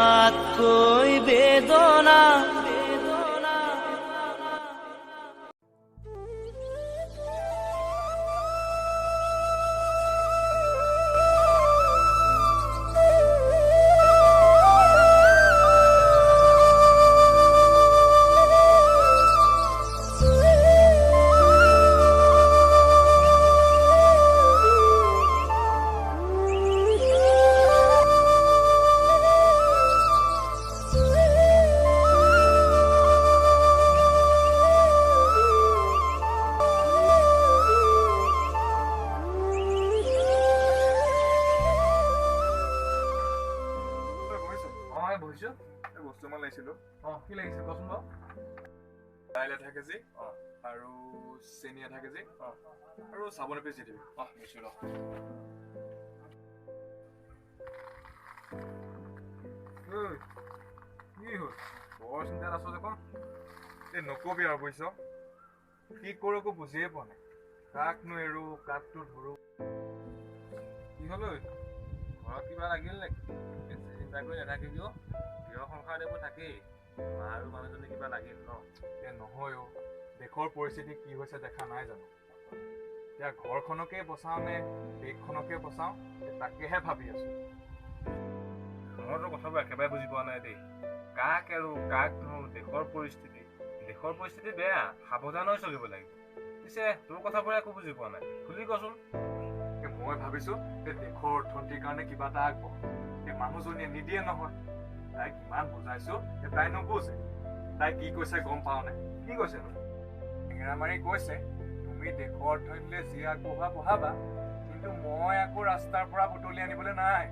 ইয়াতকৈ বেদনা বস্তু মান লাগিছিল কি লাগিছিল কচোন বাৰু দাইল আধা কেজি আৰু চেনি আধা কেজি আৰু চাবোন এপিচ দি দিবি নিশ্চয় ৰ কি হ'ল বৰ চিন্তাত আছ যে কম এই নকবি আৰু বুজিছ কি কৰো একো বুজিয়ে পোৱা নাই কাকনো এৰো কাকটো ধৰো কি হ'ল ঐ ঘৰত কিবা লাগিল নেকি চিন্তা কৰি নাথাকিবি অ' গৃহ সংসাৰ এইবোৰ থাকেই মা আৰু মানুহজনী কিবা লাগিল ন এ নহয় অ' দেশৰ পৰিস্থিতি কি হৈছে দেখা নাই জানো এতিয়া ঘৰখনকে বচাও নে দেশখনকে বচাও তাকেহে ভাবি আছো মইতো কথাবোৰ একেবাৰে বুজি পোৱা নাই দেই কাক আৰু কাক ধৰো দেশৰ পৰিস্থিতি বেয়া সাৱধান হৈ চলিব লাগিব পিছে তোৰ কথাবোৰ একো বুজি পোৱা নাই খুলি কচোন মই ভাবিছো এই দেশৰ অৰ্থনীতিৰ কাৰণে কিবা এটা আগবঢ় এই মানুহজনীয়ে নিদিয়ে নহয় তাই কিমান বুজাইছো তাই নুবুজে তাই কি কৈছে গম পাও নে কি কৈছে টেঙেৰা মাৰি কৈছে তুমি দেশৰ অৰ্থনীতিলৈ যি আগবঢ়া বঢ়াবা কিন্তু মই আকৌ ৰাস্তাৰ পৰা বুটলি আনিবলৈ নাই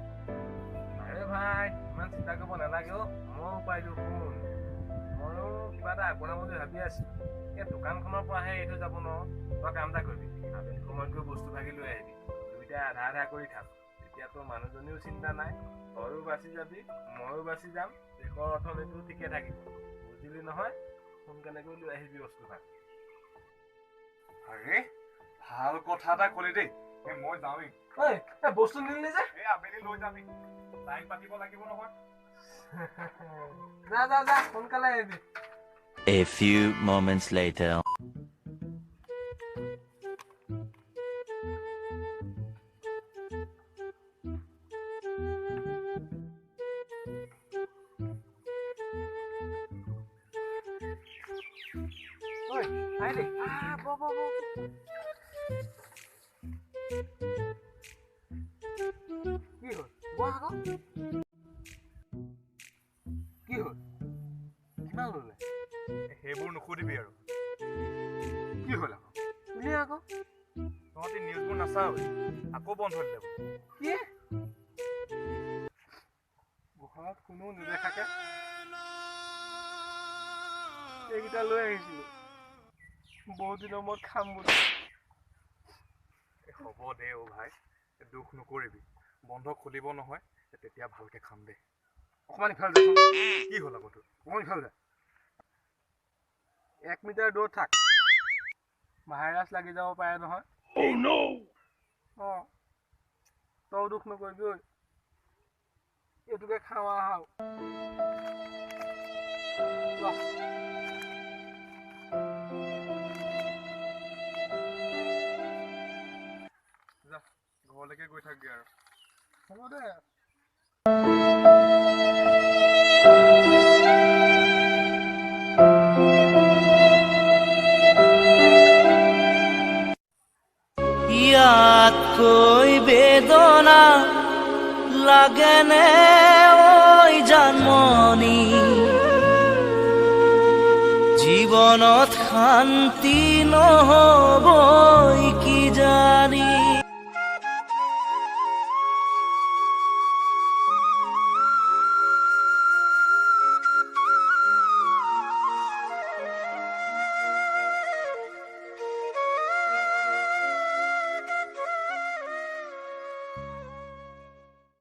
আৰে ভাই ইমান চিন্তা কৰিব নালাগে অ' ময়ো পাইছো শুন ময়ো কিবা এটা আগবঢ়াম বুলি ভাবি আছো এই দোকানখনৰ পৰাহে এইটো যাব নোৱাৰো তই কাম এটা কৰিবি আবেলি সময়ত গৈ বস্তু ভাগি লৈ আহিবি দুইটাই আধা আধা কৰি থাক তেতিয়াতো মানুহজনীও চিন্তা নাই তইও বাচি যাবি ময়ো বাচি যাম দেশৰ অৰ্থনীতিও ঠিকে থাকিব বুজিলি নহয় সোনকালে গৈ লৈ আহিবি বস্তু ভাগ আৰে ভাল কথা এটা ক'লি দেই মই যাওঁৱেই বস্তু নিলি যে এই আবেলি লৈ যাবি লাইন পাতিব লাগিব নহয় যা সোনকালে আহিবি A few moments later. ঐ আহিলি বহ কি হ'ল বহ আকৌ কি হ'ল কিমান ল'লে সেইবোৰ নুসুধিবি আৰু কি হ'ল আকৌ শুনি আকৌ তহঁতি নিউজবোৰ নাচাও আকৌ বন্ধ হৈ যাব কি ঘৰত কোনো নেদেখাকে এইকেইটা লৈ আহিছিলো বহুত দিনৰ মূৰত খাম বুলি হ'ব দে অ' ভাই দুখ নকৰিবি বন্ধ খুলিব নহয় তেতিয়া ভালকে খাম দে অকণমান ইফালে যাচোন কি হ'ল আকৌ তোৰ অকণমান ইফালে যা 1 মিটাৰ দূৰত থাক ভাইৰাছ লাগি যাব পাৰে নহয় তই দুখ নকৰিবি ঐ এইটোকে খাওঁ আহাও যা ঘৰলৈকে গৈ থাকগে আৰু হ'ব দে ইয়াতকৈ বেদনা লাগেনে ঐ জানমণি জীৱনত শান্তি নহ'বই কি জানি